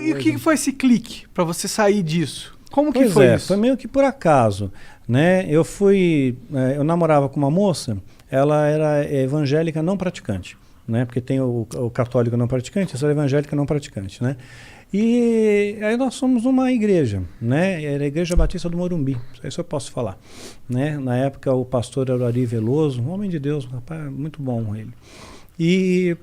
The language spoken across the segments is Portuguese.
E o que foi esse clique para você sair disso? Como que Pois foi é, isso? foi meio que por acaso, né? Eu namorava com uma moça, ela era evangélica não praticante, né? Porque tem o católico não praticante, essa é evangélica não praticante, né? E aí nós somos uma igreja, né? Era a Igreja Batista do Morumbi, isso eu posso falar, né? Na época o pastor era o Ari Veloso, um homem de Deus, um rapaz muito bom ele. E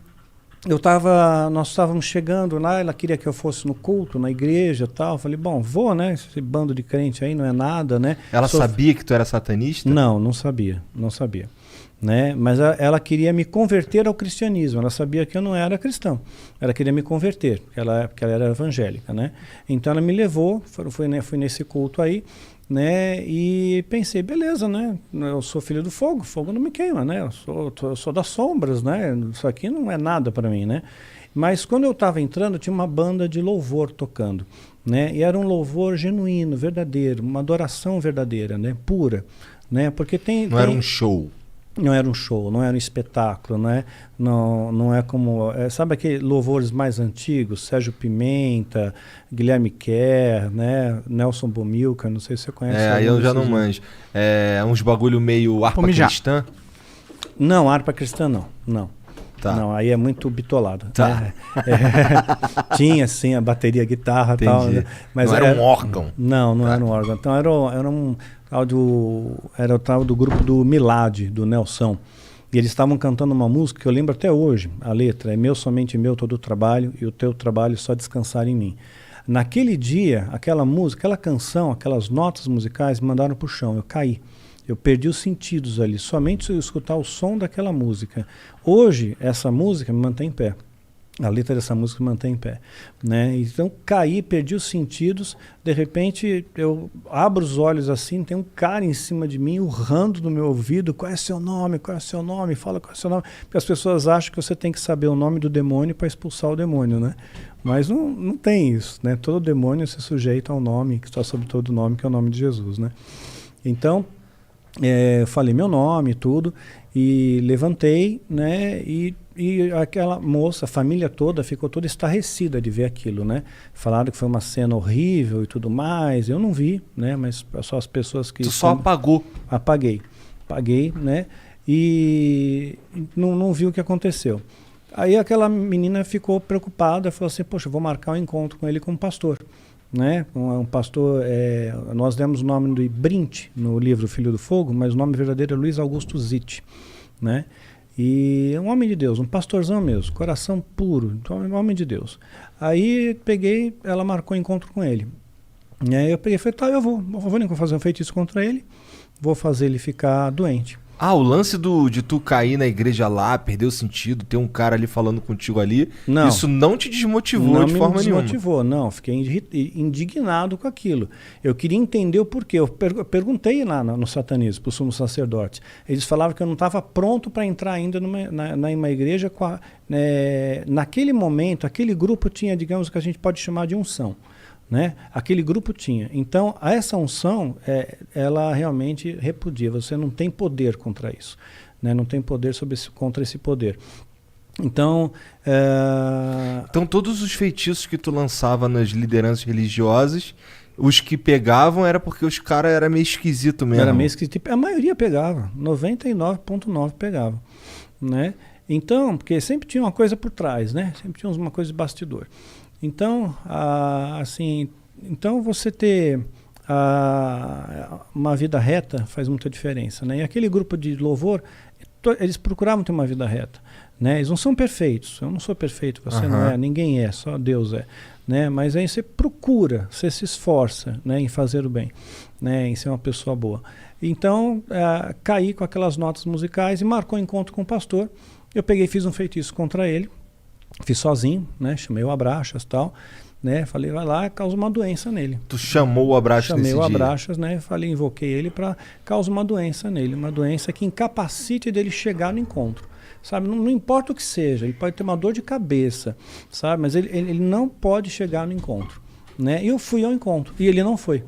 nós estávamos chegando lá, ela queria que eu fosse no culto, na igreja e tal. Eu falei, bom, vou, né? Esse bando de crente aí não é nada, né? Ela sabia que tu era satanista? Não sabia. Né? Mas ela queria me converter ao cristianismo. Ela sabia que eu não era cristão. Ela queria me converter, porque ela era evangélica, né? Então ela me levou, fui nesse culto aí, né? E pensei, beleza, né? Eu sou filho do fogo, fogo não me queima, né? Eu sou das sombras, né? Isso aqui não é nada para mim, né? Mas quando eu estava entrando, tinha uma banda de louvor tocando, né? E era um louvor genuíno, verdadeiro, uma adoração verdadeira, né? Pura, né? Porque era um show. Não era um show, não era um espetáculo, né? Não é como... sabe aqueles louvores mais antigos? Sérgio Pimenta, Guilherme Kerr, né? Nelson Bomilcar, não sei se você conhece. Aí eu já não manjo. Uns bagulho meio harpa cristã? Não, harpa cristã não. Tá. Não, aí é muito bitolado. Tá. Né? Tinha, sim, a bateria, a guitarra e tal. Né? Mas não era um órgão? Não era um órgão. Então era o tal do grupo do Milad, do Nelson. E eles estavam cantando uma música que eu lembro até hoje. A letra é meu, somente meu, todo o trabalho, e o teu trabalho só descansar em mim. Naquele dia, aquela música, aquela canção, aquelas notas musicais me mandaram pro chão. Eu caí. Eu perdi os sentidos ali, somente se eu escutar o som daquela música. Hoje, essa música me mantém em pé. A letra dessa música me mantém em pé, né? Então, caí, perdi os sentidos. De repente, eu abro os olhos assim, tem um cara em cima de mim, urrando no meu ouvido: qual é seu nome? Qual é seu nome? Fala qual é seu nome. Porque as pessoas acham que você tem que saber o nome do demônio para expulsar o demônio, né? Mas não tem isso, né? Todo demônio se sujeita ao nome, que está sobre todo nome, que é o nome de Jesus, né? Então, eu falei meu nome e tudo, e levantei, né? E aquela moça, a família toda ficou toda estarrecida de ver aquilo, né? Falaram que foi uma cena horrível e tudo mais. Eu não vi, né? Mas só as pessoas que... Tu só apagou? Apaguei, né? E não vi o que aconteceu. Aí aquela menina ficou preocupada, falou assim, poxa, eu vou marcar um encontro com ele como pastor, né? Um pastor, nós demos o nome do Brint no livro Filho do Fogo, mas o nome verdadeiro é Luiz Augusto Zitt, né? E um homem de Deus, um pastorzão mesmo, coração puro, então um homem de Deus. Aí peguei, ela marcou encontro com ele. E aí eu peguei e falei, tá, eu vou fazer um feitiço contra ele, vou fazer ele ficar doente. O lance de tu cair na igreja lá, perder o sentido, ter um cara ali falando contigo ali, isso não te desmotivou de forma nenhuma? Não me desmotivou, não. Fiquei indignado com aquilo. Eu queria entender o porquê. Eu perguntei lá no satanismo, para o sumo sacerdote. Eles falavam que eu não estava pronto para entrar ainda numa igreja. Naquele momento, aquele grupo tinha, digamos, o que a gente pode chamar de unção. Né? Aquele grupo tinha. Então, essa unção, ela realmente repudia. Você não tem poder contra isso, né? Não tem poder contra esse poder. Então, então, todos os feitiços que tu lançava nas lideranças religiosas, os que pegavam era porque os caras eram meio esquisito mesmo. Era meio esquisito. A maioria pegava. 99,9% pegava, né? Então, porque sempre tinha uma coisa por trás, né? Sempre tinha uma coisa de bastidor. Então, então você ter uma vida reta faz muita diferença, né? E aquele grupo de louvor, eles procuravam ter uma vida reta, né? Eles não são perfeitos, eu não sou perfeito, você não é, ninguém é, só Deus é, né? Mas aí você procura, você se esforça, né, em fazer o bem, né, em ser uma pessoa boa. Então, caí com aquelas notas musicais e marcou um encontro com o pastor. Eu peguei e fiz um feitiço contra ele. Fiz sozinho, né? Chamei o Abraxas e tal, né? Falei, vai lá, causa uma doença nele. Tu chamou o Abraxas nesse dia? Chamei o Abraxas, né? Falei, invoquei ele para causar uma doença nele, uma doença que incapacite dele chegar no encontro, sabe? Não importa o que seja, ele pode ter uma dor de cabeça, sabe? Mas ele não pode chegar no encontro, né? E eu fui ao encontro e ele não foi.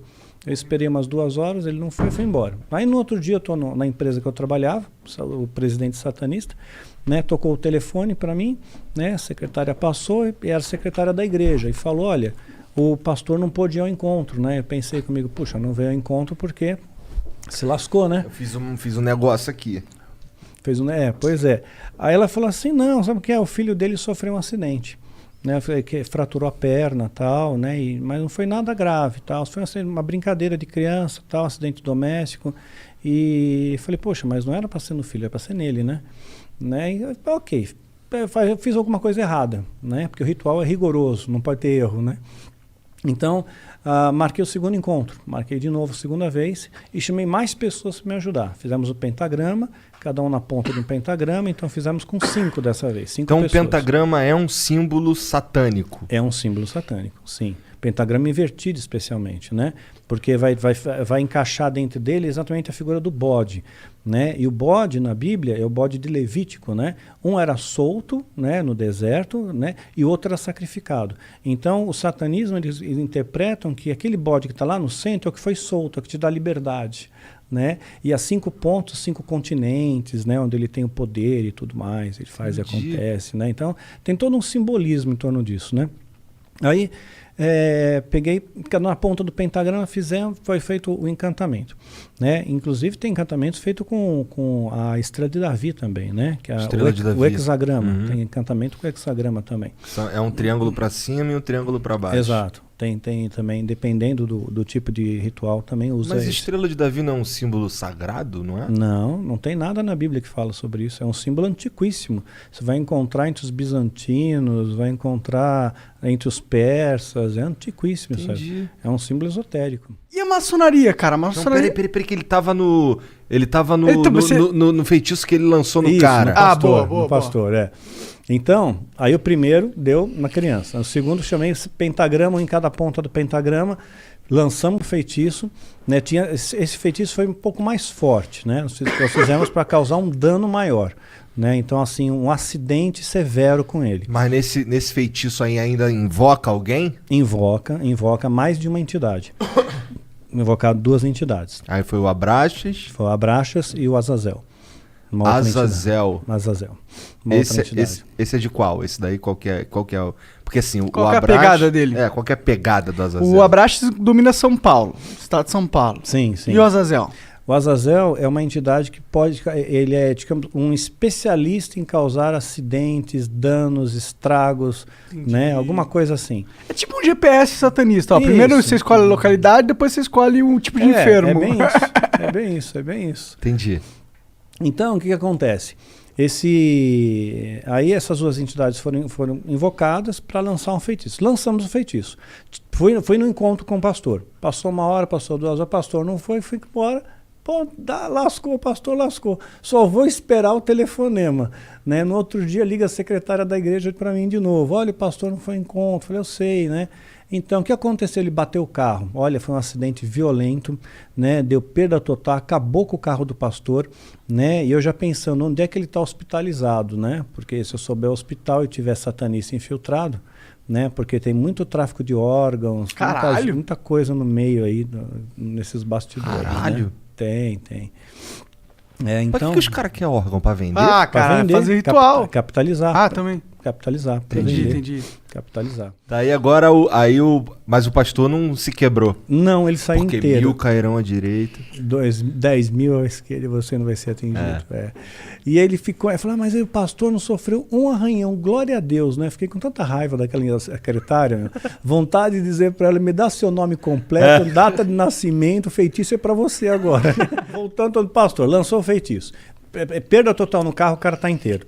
Eu esperei umas 2 horas, ele não foi embora. Aí no outro dia eu estou na empresa que eu trabalhava, o presidente satanista, né? Tocou o telefone para mim, né? A secretária passou e era a secretária da igreja e falou, olha, o pastor não pôde ir ao encontro, né? Eu pensei comigo, puxa, não veio ao encontro porque se lascou, né? Eu fiz um negócio aqui. Pois é. Aí ela falou assim, não, sabe o que é? O filho dele sofreu um acidente, né? Que fraturou a perna, tal, né? Mas não foi nada grave, tal. Foi uma brincadeira de criança, tal, acidente doméstico. E falei, poxa, mas não era para ser no filho, era para ser nele, né? E, ok, eu fiz alguma coisa errada, né? Porque o ritual é rigoroso, não pode ter erro, né? Então, marquei o segundo encontro, marquei de novo a segunda vez e chamei mais pessoas para me ajudar. Fizemos o pentagrama, cada um na ponta de um pentagrama, então fizemos com 5 dessa vez. 5 então pessoas. O pentagrama é um símbolo satânico. É um símbolo satânico, sim. Pentagrama invertido especialmente, né? Porque vai encaixar dentro dele exatamente a figura do bode, né? E o bode na Bíblia é o bode de Levítico, né? Um era solto, né, no deserto, né? E o outro era sacrificado. Então, o satanismo, eles interpretam que aquele bode que está lá no centro é o que foi solto, é o que te dá liberdade, né? E há 5 pontos, 5 continentes, né? Onde ele tem o poder e tudo mais, ele faz e acontece, né? Então, tem todo um simbolismo em torno disso, né? Aí, peguei, na ponta do pentagrama foi feito o encantamento, né? Inclusive tem encantamentos feitos com a estrela de Davi também, né? Que é o hexagrama, tem encantamento com o hexagrama também. É um triângulo para cima e um triângulo para baixo. Exato. Tem também, dependendo do tipo de ritual, também usa. Mas a estrela de Davi não é um símbolo sagrado, não é? Não tem nada na Bíblia que fala sobre isso. É um símbolo antiquíssimo. Você vai encontrar entre os bizantinos, vai encontrar entre os persas. É antiquíssimo, sabe? É um símbolo esotérico. E a maçonaria, cara? A maçonaria... Não, peraí, que ele tava no feitiço que ele lançou no cara. No pastor, é. Então, aí o primeiro deu na criança. O segundo chamei esse pentagrama, em cada ponta do pentagrama, lançamos o feitiço, né? Esse feitiço foi um pouco mais forte, né? Nós fizemos para causar um dano maior, né? Então, assim, um acidente severo com ele. Mas nesse feitiço aí ainda invoca alguém? Invoca mais de uma entidade. Invocado 2 entidades. Aí foi o Abraxas. Foi o Abraxas e o Azazel. Azazel. Esse é de qual? Esse daí qual que é o... Porque assim, qual é a pegada dele? Qual que é a pegada do Azazel? O Abraxas domina São Paulo, estado de São Paulo. Sim. E o Azazel? O Azazel é uma entidade que ele é, digamos, um especialista em causar acidentes, danos, estragos, né? Alguma coisa assim. É tipo um GPS satanista. Ó. Primeiro você escolhe a localidade, depois você escolhe um tipo de enfermo. É bem isso. Entendi. Então, o que acontece? Aí essas 2 entidades foram invocadas para lançar um feitiço. Lançamos o feitiço. Fui no encontro com o pastor. Passou 1 hora, passou 2 horas, o pastor não foi, fui embora. Pô, lascou, o pastor lascou. Só vou esperar o telefonema, né? No outro dia liga a secretária da igreja para mim de novo. Olha, o pastor não foi ao encontro. Falei, eu sei, né? Então, o que aconteceu? Ele bateu o carro. Olha, foi um acidente violento, né? Deu perda total, acabou com o carro do pastor, né? E eu já pensando, onde é que ele está hospitalizado, né? Porque se eu souber o hospital e tiver satanista infiltrado, né? Porque tem muito tráfico de órgãos, muita coisa no meio aí, nesses bastidores. Caralho! Né? Tem. Pra que os caras querem órgão? Pra vender? Pra vender, fazer ritual. Capitalizar. Também. Capitalizar. Entendi. Capitalizar. Daí agora, mas o pastor não se quebrou. Não, ele saiu inteiro. Porque 1000 cairão à direita. 10 mil à esquerda, você não vai ser atingido. E ele falou, mas aí o pastor não sofreu um arranhão, glória a Deus, né? Fiquei com tanta raiva daquela secretária, vontade de dizer para ela, me dá seu nome completo, data de nascimento, feitiço é para você agora. Voltando ao pastor, lançou o feitiço. Perda total no carro, o cara tá inteiro.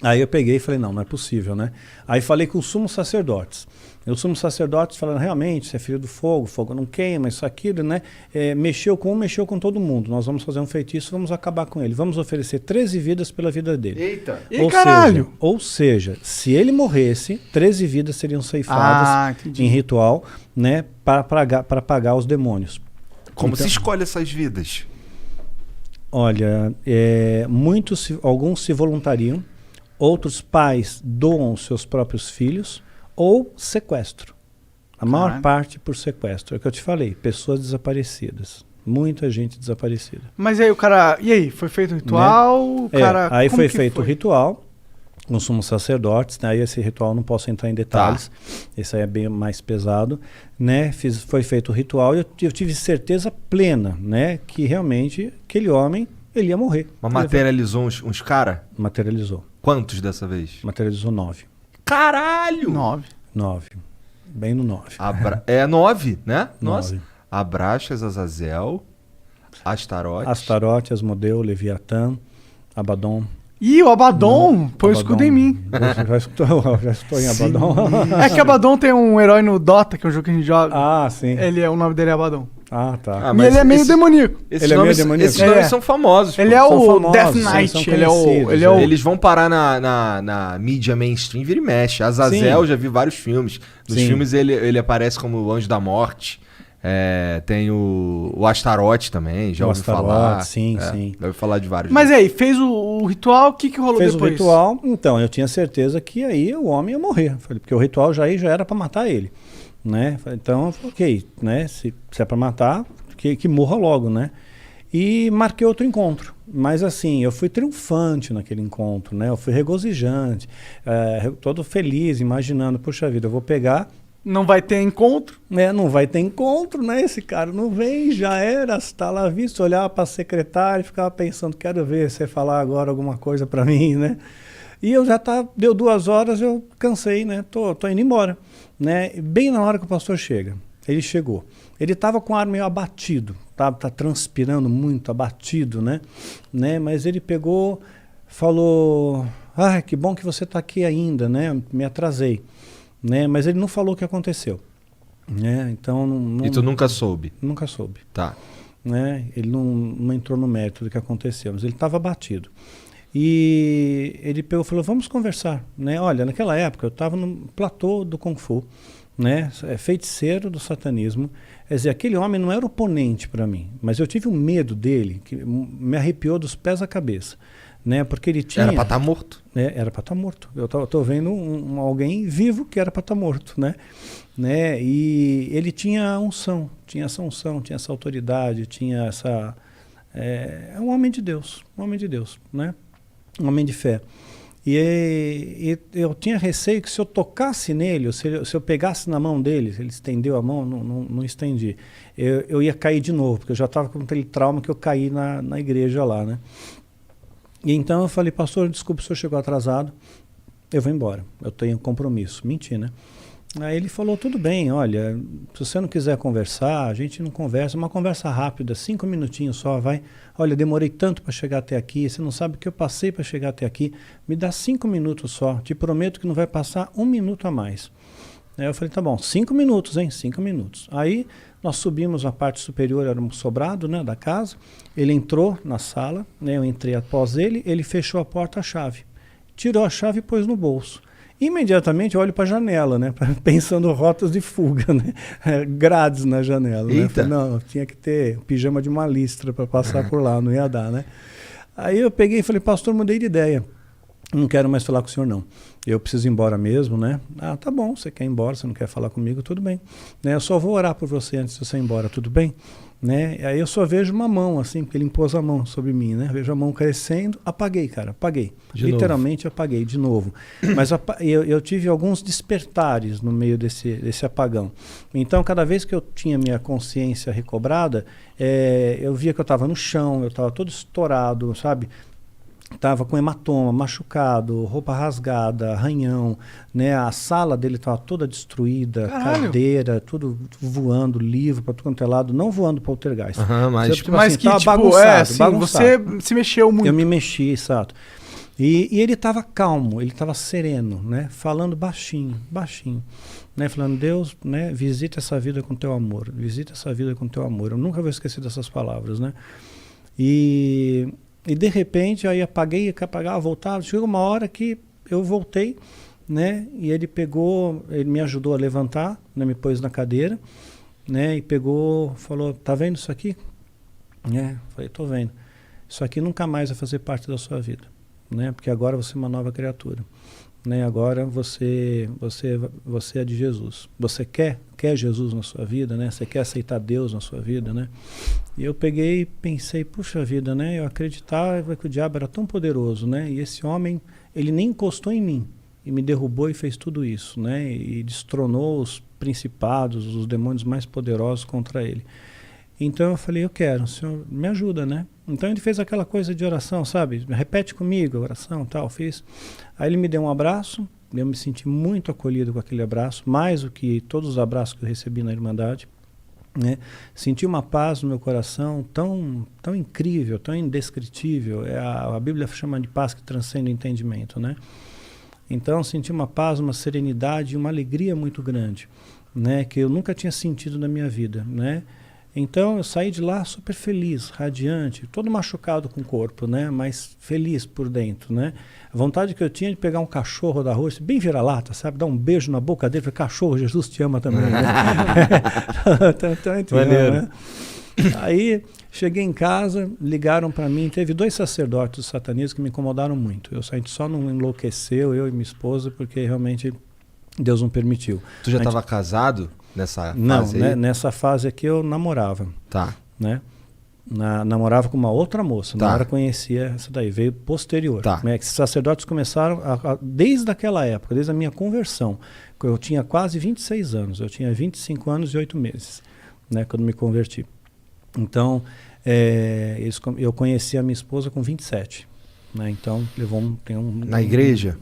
Aí eu peguei e falei, não é possível, né? Aí falei com os sumos sacerdotes. E os sumos sacerdotes falaram, realmente, você é filho do fogo não queima, isso, aquilo, né? Mexeu com todo mundo. Nós vamos fazer um feitiço, vamos acabar com ele. Vamos oferecer 13 vidas pela vida dele. Eita! Caralho! Ou seja, se ele morresse, 13 vidas seriam ceifadas em ritual, né? Para pagar os demônios. Como se escolhe essas vidas? Olha, alguns se voluntariam, outros pais doam seus próprios filhos ou sequestro. A maior parte por sequestro. É o que eu te falei, pessoas desaparecidas. Muita gente desaparecida. Mas aí o cara... E aí, foi feito o ritual? Né? Aí foi feito o ritual, com sumos sacerdotes, né? Aí esse ritual não posso entrar em detalhes, esse aí é bem mais pesado, né? Foi feito o ritual e eu tive certeza plena, né? Que realmente aquele homem, ele ia morrer. Mas materializou uns caras? Materializou. Quantos dessa vez? Materializou 9. Caralho! 9. Bem no 9. É 9, né? 9. Nossa. Abraxas, Azazel, Astarote. Astarote, Asmodeu, Leviatã, Abaddon. Ih, o Abaddon põe o escudo em mim. Já estou em Abaddon. É que Abaddon tem um herói no Dota, que é um jogo que a gente joga. Ah, sim. O nome dele é Abaddon. Ah, tá. E ele é meio demoníaco. Esses nomes são famosos. Ele é o Death Knight. Eles vão parar na mídia mainstream, vira e mexe. Azazel, já vi vários filmes. Nos filmes ele aparece como o Anjo da Morte. Tem o Astarote também, já ouvi falar. Sim. Já ouvi falar de vários. Mas aí, fez o ritual, o que rolou depois? Fez o ritual, então, eu tinha certeza que aí o homem ia morrer. Falei, porque o ritual já era para matar ele. Né? Então, ok, né? Se é para matar, que morra logo, né? E marquei outro encontro. Mas assim, eu fui triunfante naquele encontro, né? Eu fui regozijante, todo feliz, imaginando, puxa vida, eu vou pegar... Não vai ter encontro? Não vai ter encontro, né? Esse cara não vem, já era, está lá visto, olhava para a secretária e ficava pensando, quero ver você falar agora alguma coisa para mim, né? E eu já deu 2 horas, eu cansei, né? Tô indo embora, né? Bem na hora que o pastor chega, ele chegou. Ele estava com o ar meio abatido, tá transpirando muito, abatido, né? Mas ele pegou, falou, que bom que você está aqui ainda, né? Me atrasei. Né? Mas ele não falou o que aconteceu. Né? Então, E tu nunca soube? Nunca soube. Tá. Né? Ele não entrou no mérito do que aconteceu, mas ele estava abatido. E ele pegou e falou, vamos conversar. Né? Olha, naquela época eu estava no platô do Kung Fu, né? Feiticeiro do satanismo. Quer dizer, aquele homem não era oponente para mim, mas eu tive um medo dele que me arrepiou dos pés à cabeça. Né? Porque ele tinha... Era para estar morto. Era para estar morto. Eu tô vendo alguém vivo que era para estar morto, né? E ele tinha unção, tinha essa autoridade, tinha essa... É um homem de Deus, né? Um homem de fé. E eu tinha receio que se eu tocasse nele, ou se eu pegasse na mão dele, ele estendeu a mão, não estendi, eu ia cair de novo, porque eu já estava com aquele trauma que eu caí na igreja lá, né? E então eu falei, pastor, desculpa, o senhor chegou atrasado, eu vou embora, eu tenho compromisso. Menti, né? Aí ele falou, tudo bem, olha, se você não quiser conversar, a gente não conversa, uma conversa rápida, 5 minutinhos só, vai. Olha, demorei tanto para chegar até aqui, você não sabe o que eu passei para chegar até aqui, me dá 5 minutos só, te prometo que não vai passar 1 minuto a mais. Aí eu falei, tá bom, 5 minutos, hein, 5 minutos. Aí nós subimos a parte superior, era um sobrado, né, da casa, ele entrou na sala, né, eu entrei após ele, ele fechou a porta, a chave, tirou a chave e pôs no bolso. Imediatamente eu olho para a janela, né, pensando rotas de fuga, né, grades na janela. Né? Falei, não, tinha que ter pijama de uma listra para passar por lá, não ia dar, né. Aí eu peguei e falei, pastor, mudei de ideia. Não quero mais falar com o senhor, não. Eu preciso ir embora mesmo, né? Ah, tá bom, você quer ir embora, você não quer falar comigo, tudo bem. Né? Eu só vou orar por você antes de você ir embora, tudo bem? Né? Aí eu só vejo uma mão, assim, porque ele impôs a mão sobre mim, né? Vejo a mão crescendo, apaguei, cara, apaguei. Literalmente apaguei de novo. Mas eu tive alguns despertares no meio desse apagão. Então, cada vez que eu tinha minha consciência recobrada, eu via que eu estava no chão, eu estava todo estourado, sabe? Estava com hematoma, machucado, roupa rasgada, arranhão, né? A sala dele estava toda destruída, cadeira, tudo voando, livro para tudo quanto é lado, não voando para o poltergeist. Mas que assim, bagunçado. Você se mexeu muito. Eu me mexi, exato. E ele estava calmo, ele estava sereno, né? Falando baixinho, né? Falando, Deus, né? Visita essa vida com teu amor, visita essa vida com teu amor. Eu nunca vou esquecer dessas palavras, né? E de repente, aí apagava, voltava. Chegou uma hora que eu voltei, né? E ele me ajudou a levantar, né? Me pôs na cadeira, né? E falou, tá vendo isso aqui? Falei, tô vendo. Isso aqui nunca mais vai fazer parte da sua vida, né? Porque agora você é uma nova criatura, né? Agora você é de Jesus. Você quer Jesus na sua vida, né? Você quer aceitar Deus na sua vida, né? E eu peguei e pensei, puxa vida, né? Eu acreditava que o diabo era tão poderoso, né? E esse homem, ele nem encostou em mim e me derrubou e fez tudo isso, né? E destronou os principados, os demônios mais poderosos contra ele. Então eu falei, eu quero, o Senhor me ajuda, né? Então ele fez aquela coisa de oração, sabe? Repete comigo a oração, tal, fiz. Aí ele me deu um abraço, eu me senti muito acolhido com aquele abraço, mais do que todos os abraços que eu recebi na Irmandade, né? Senti uma paz no meu coração tão incrível, tão indescritível. A Bíblia chama de paz que transcende o entendimento, né? Então senti uma paz, uma serenidade e uma alegria muito grande, né? Que eu nunca tinha sentido na minha vida, né? Então eu saí de lá super feliz, radiante, todo machucado com o corpo, né? Mas feliz por dentro, né? A vontade que eu tinha de pegar um cachorro da rua, bem vira-lata, sabe? Dar um beijo na boca dele, falar, cachorro, Jesus te ama também. Né? Maneiro. Né? Aí cheguei em casa, ligaram para mim, teve 2 sacerdotes do satanismo que me incomodaram muito. Eu só não enlouqueceu, eu e minha esposa, porque realmente Deus não permitiu. Tu já estava casado nessa fase não, aí? Né, nessa fase aqui eu namorava. Tá. Né? Namorava com uma outra moça, Tá. Na hora conhecia essa daí, veio posterior. Tá. Né? Esses sacerdotes começaram desde aquela época, desde a minha conversão. Eu tinha quase 26 anos, eu tinha 25 anos e 8 meses, né, quando me converti. Então, eu conheci a minha esposa com 27. Né? Então, levou Na igreja?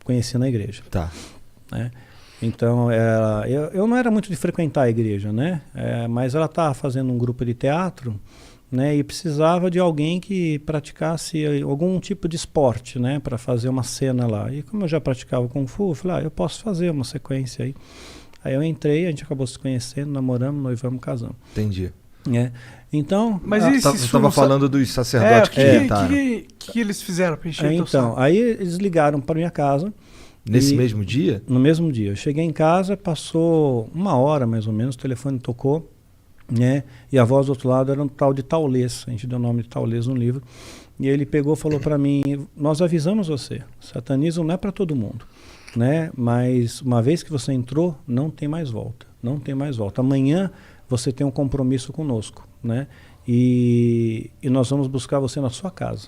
Conheci na igreja. Tá. Né? Então, eu não era muito de frequentar a igreja, né? Mas ela estava fazendo um grupo de teatro, né? E precisava de alguém que praticasse algum tipo de esporte, né? Para fazer uma cena lá. E como eu já praticava Kung Fu, eu falei, eu posso fazer uma sequência aí. Aí eu entrei, a gente acabou se conhecendo, namoramos, noivamos, casamos. Entendi. Então... Mas você estava falando dos sacerdotes que eles fizeram para encher então, teu saco? aí eles ligaram para minha casa. Nesse mesmo dia? No mesmo dia. Eu cheguei em casa, passou 1 hora mais ou menos, o telefone tocou, né? E a voz do outro lado era um tal de Taulês, a gente deu o nome de Taulês no livro. E ele pegou e falou para mim, nós avisamos você, satanismo não é para todo mundo, né? Mas uma vez que você entrou, não tem mais volta, não tem mais volta. Amanhã você tem um compromisso conosco, né? E nós vamos buscar você na sua casa.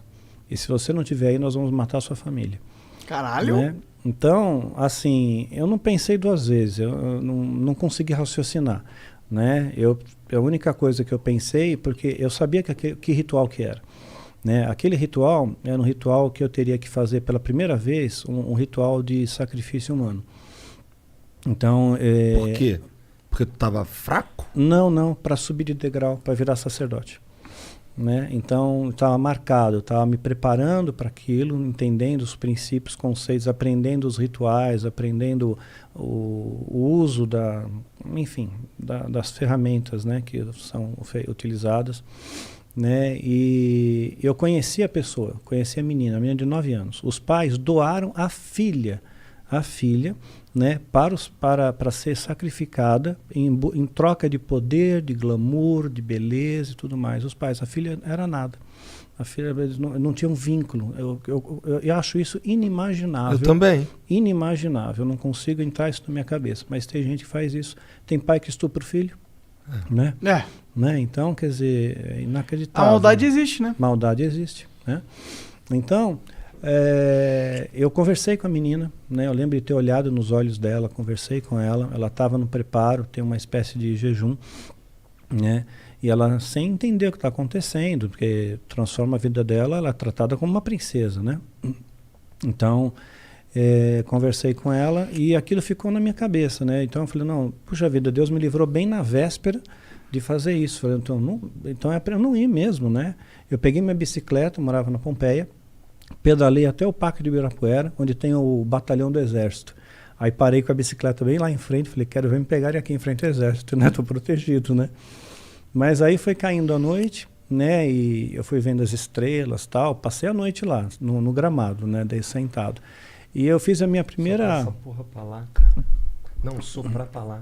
E se você não estiver aí, nós vamos matar a sua família. Caralho! Né? Então, assim, eu não pensei 2 vezes, eu não consegui raciocinar, né? A única coisa que eu pensei, porque eu sabia que ritual que era, né? Aquele ritual era um ritual que eu teria que fazer pela primeira vez, um ritual de sacrifício humano. Então, Por quê? Porque tu estava fraco? Não, para subir de degrau, para virar sacerdote. Né? Então estava marcado, estava me preparando para aquilo, entendendo os princípios, conceitos, aprendendo os rituais, aprendendo o uso das ferramentas, né, que são utilizadas, né? E eu conheci a pessoa, conheci a menina de 9 anos. Os pais doaram a filha, né, para ser sacrificada em troca de poder, de glamour, de beleza e tudo mais. Os pais, a filha era nada. A filha não tinha um vínculo. Eu acho isso inimaginável. Eu também. Inimaginável. Eu não consigo entrar isso na minha cabeça. Mas tem gente que faz isso. Tem pai que estupra o filho. Né? Né? Então, quer dizer, é inacreditável. A maldade existe, né? Maldade existe. Né? Então... eu conversei com a menina, né? Eu lembro de ter olhado nos olhos dela, conversei com ela. Ela estava no preparo, tem uma espécie de jejum, né? E ela, sem entender o que está acontecendo, porque transforma a vida dela, ela é tratada como uma princesa, né? Então, conversei com ela e aquilo ficou na minha cabeça, né? Então eu falei, não, puxa vida, Deus me livrou bem na véspera de fazer isso. Falei, então é para eu não ir mesmo, né? Eu peguei minha bicicleta, eu morava na Pompeia, pedalei até o Parque de Ibirapuera, onde tem o batalhão do Exército. Aí parei com a bicicleta bem lá em frente, falei, quero ver me pegarem aqui em frente ao Exército, né? Tô protegido, né? Mas aí foi caindo a noite, né? E eu fui vendo as estrelas, tal. Passei a noite lá, no gramado, né? Daí sentado. E eu fiz a minha primeira... Sopra essa porra pra lá, cara. Não, soprar pra lá.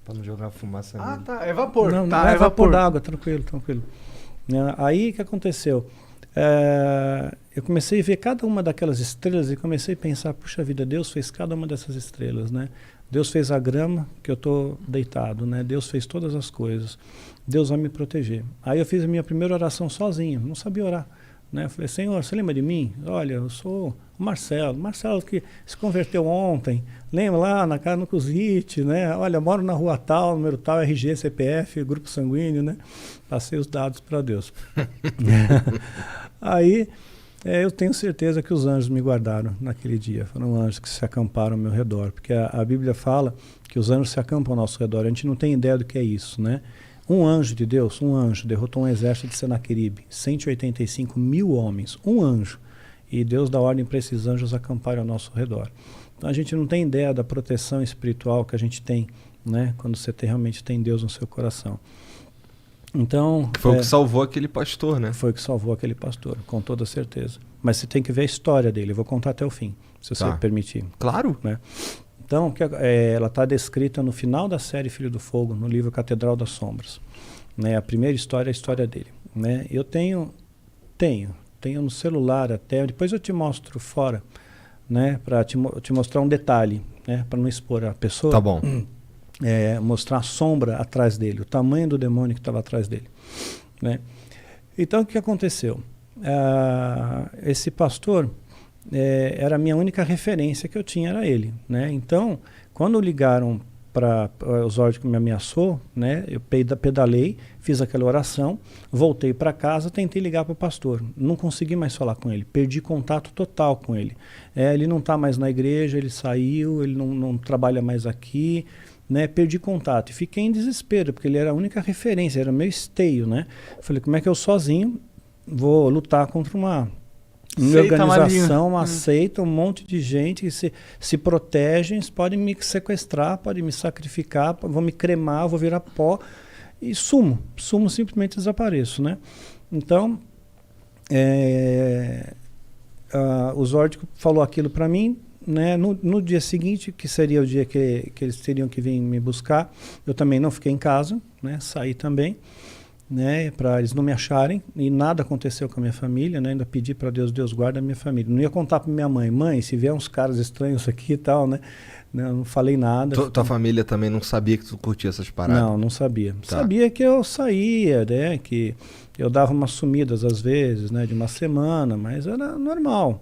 Pra não jogar fumaça nele. Ah, tá. É vapor. Não, tá, não é é vapor vapor d'água, tranquilo. Aí o que aconteceu? Eu comecei a ver cada uma daquelas estrelas e comecei a pensar, puxa vida, Deus fez cada uma dessas estrelas, né? Deus fez a grama que eu estou deitado, né? Deus fez todas as coisas. Deus vai me proteger. Aí eu fiz a minha primeira oração sozinho, não sabia orar, né? Eu falei, Senhor, você lembra de mim? Olha, eu sou o Marcelo. Marcelo que se converteu ontem. Lembra lá na casa no Cusite, né? Olha, eu moro na rua tal, número tal, RG, CPF, grupo sanguíneo, né? Passei os dados para Deus. Aí, eu tenho certeza que os anjos me guardaram naquele dia. Foram anjos que se acamparam ao meu redor. Porque a Bíblia fala que os anjos se acampam ao nosso redor. A gente não tem ideia do que é isso, né? Um anjo de Deus, um anjo, derrotou um exército de Senaqueribe, 185 mil homens, um anjo. E Deus dá ordem para esses anjos acamparem ao nosso redor. Então a gente não tem ideia da proteção espiritual que a gente tem, né? Quando você realmente tem Deus no seu coração. Então, foi o que salvou aquele pastor, né? Foi o que salvou aquele pastor, com toda certeza. Mas você tem que ver a história dele, eu vou contar até o fim, se você permitir. Claro. Né? Então, ela está descrita no final da série Filho do Fogo, no livro Catedral das Sombras. Né? A primeira história é a história dele. Né? Eu tenho no celular até, depois eu te mostro fora, né? Para te mostrar um detalhe, né? Para não expor a pessoa. Tá bom. Mostrar a sombra atrás dele, o tamanho do demônio que estava atrás dele. Né? Então, o que aconteceu? Esse pastor... era a minha única referência que eu tinha, era ele, né? Então, quando ligaram para os ordens que me ameaçou, né? Eu pedalei, fiz aquela oração, voltei para casa, tentei ligar para o pastor, não consegui mais falar com ele, perdi contato total com ele. Ele não está mais na igreja, ele saiu, ele não trabalha mais aqui, né? Perdi contato e fiquei em desespero, porque ele era a única referência, era meu esteio, né? Falei, como é que eu sozinho vou lutar contra uma organização, aceita um monte de gente que se protegem, podem me sequestrar, podem me sacrificar, vão me cremar, vou virar pó e sumo, simplesmente desapareço, né? Então, o Zórdico falou aquilo para mim, né? No dia seguinte, que seria o dia que eles teriam que vir me buscar, eu também não fiquei em casa, né? Saí também, né, para eles não me acharem, e nada aconteceu com a minha família, né? Ainda pedi para Deus guarda a minha família. Não ia contar para minha mãe, se vier uns caras estranhos aqui e tal, né? Não falei nada. Tua família também não sabia que tu curtia essas paradas? Não sabia. Tá. Sabia que eu saía, né? Que eu dava umas sumidas às vezes, né? De uma semana, mas era normal,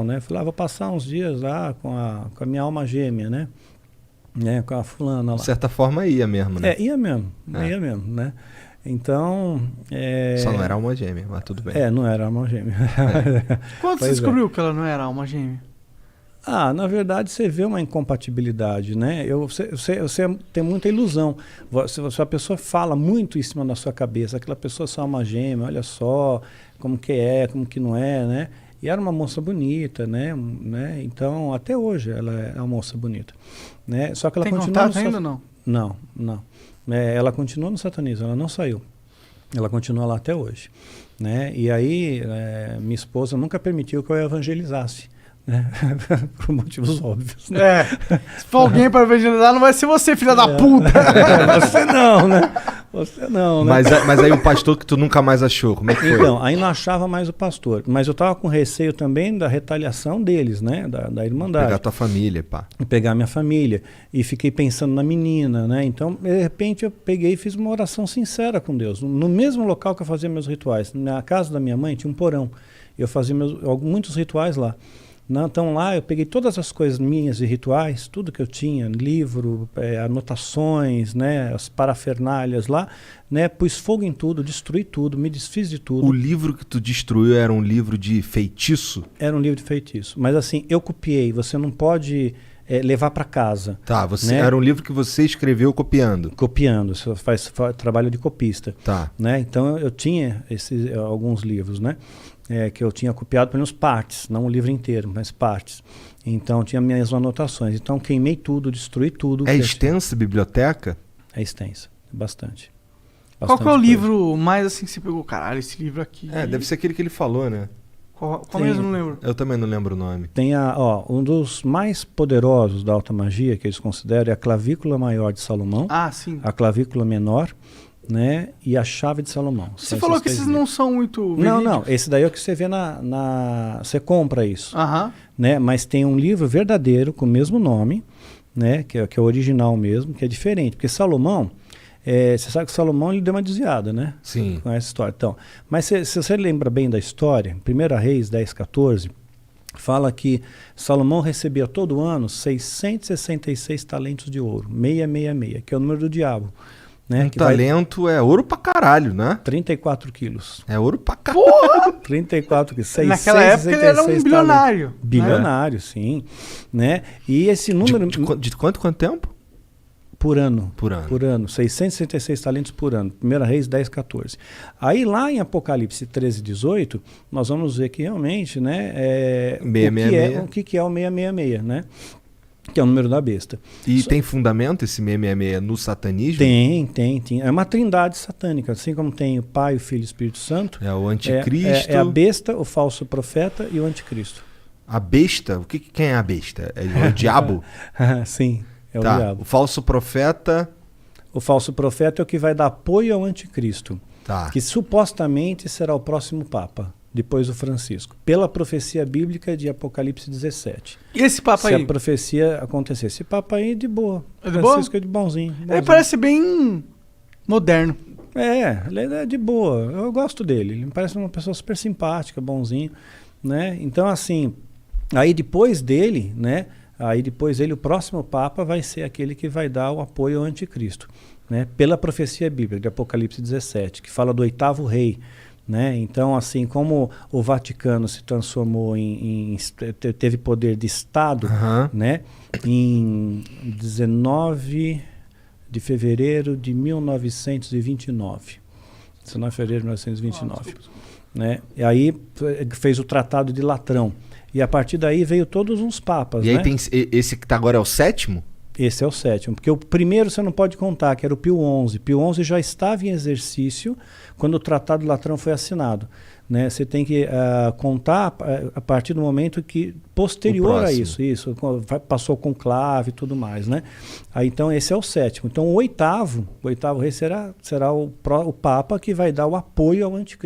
né? Falei, vou passar uns dias lá com a minha alma gêmea, né? Com a fulana lá. De certa forma ia mesmo, né? Ia mesmo, né? Então... Só não era alma gêmea, mas tudo bem. Não era alma gêmea. Quando você descobriu que ela não era alma gêmea? Na verdade, você vê uma incompatibilidade, né? Você tem muita ilusão. Se a pessoa fala muito em cima da sua cabeça, aquela pessoa é só alma gêmea, olha só como que é, como que não é, né? E era uma moça bonita, né? Então, até hoje, ela é uma moça bonita. Né? Só que ela tem continua... contato ainda ou não? Não. Ela continua no satanismo, ela não saiu. Ela continua lá até hoje. Né? E aí, minha esposa nunca permitiu que eu evangelizasse. Né? Por motivos óbvios. Né? Se for alguém para evangelizar, não vai ser você, filha da puta. Você não, né? Você não, né? Mas aí o pastor que tu nunca mais achou, como é que foi? Então, aí não achava mais o pastor. Mas eu estava com receio também da retaliação deles, né? Da Irmandade. Pegar tua família, pá. Pegar minha família. E fiquei pensando na menina, né? Então, de repente, eu peguei e fiz uma oração sincera com Deus. No mesmo local que eu fazia meus rituais. Na casa da minha mãe tinha um porão. Eu fazia muitos rituais lá. Então lá eu peguei todas as coisas minhas e rituais, tudo que eu tinha, livro, anotações, né, as parafernálias lá, né, pus fogo em tudo, destruí tudo, me desfiz de tudo. O livro que tu destruiu era um livro de feitiço? Era um livro de feitiço, mas assim, eu copiei, você não pode levar para casa. Tá, era um livro que você escreveu copiando? Copiando, você faz trabalho de copista. Tá. Né, então eu tinha alguns livros, né? Que eu tinha copiado pelo menos partes, não o livro inteiro, mas partes. Então tinha minhas anotações. Então queimei tudo, destruí tudo. É extensa a biblioteca? É extensa, bastante. Qual que é o livro mais assim que você pegou? Caralho, esse livro aqui... deve ser aquele que ele falou, né? Qual mesmo? Não lembro. Eu também não lembro o nome. Tem um dos mais poderosos da alta magia, que eles consideram, é a clavícula maior de Salomão. Sim. A clavícula menor, né, e a chave de Salomão. Você falou que esses não são muito verídicos. Não, esse daí é o que você vê você compra isso. Né, mas tem um livro verdadeiro com o mesmo nome, né, que é o original mesmo, que é diferente, porque Salomão, Você sabe que Salomão ele deu uma desviada, né? Sim. Com essa história. Então, mas se você lembra bem da história, 1 Reis 10:14, fala que Salomão recebia todo ano 666 talentos de ouro, 666, que é o número do diabo. Né? Que talento é ouro pra caralho, né? 34 quilos. É ouro pra caralho. 34 quilos. Naquela época ele era um bilionário. Bilionário, sim. Né? E esse número... De quanto tempo? Por ano. Por ano. Por ano. 666 talentos por ano. 1 Reis 10:14. Aí lá em Apocalipse 13:18, nós vamos ver que realmente, né, o que é o 666, né? Que é o número da besta. E tem fundamento esse 666 no satanismo? Tem. É uma trindade satânica, assim como tem o Pai, o Filho e o Espírito Santo. É o anticristo. É a besta, o falso profeta e o anticristo. A besta? Quem é a besta? É o diabo? Sim, é o tá. diabo. O falso profeta... O falso profeta é o que vai dar apoio ao anticristo. Tá. Que supostamente será o próximo Papa, depois do Francisco, pela profecia bíblica de Apocalipse 17. E esse Papa aí? Se a profecia acontecer. Esse Papa aí de boa. É de Francisco boa? é de bonzinho. Ele parece bem moderno. Ele é de boa. Eu gosto dele. Ele me parece uma pessoa super simpática, bonzinho, né? Então, assim, aí depois dele, né? O próximo Papa vai ser aquele que vai dar o apoio ao anticristo, né? Pela profecia bíblica de Apocalipse 17, que fala do 8º rei, né? Então, assim, como o Vaticano se transformou teve poder de Estado, né? Em 19 de fevereiro de 1929. 19 de fevereiro de 1929. Né? E aí fez o Tratado de Latrão. E a partir daí veio todos uns papas. E aí né? tem esse que tá agora é o 7º? Esse é o 7º, porque o primeiro você não pode contar, que era o Pio XI. Pio XI já estava em exercício quando o Tratado de Latrão foi assinado. Né? Você tem que contar a partir do momento que posterior a isso passou o conclave e tudo mais. Né? Aí, então esse é o 7º. Então o 8º rei será o Papa que vai dar o apoio ao anticristo.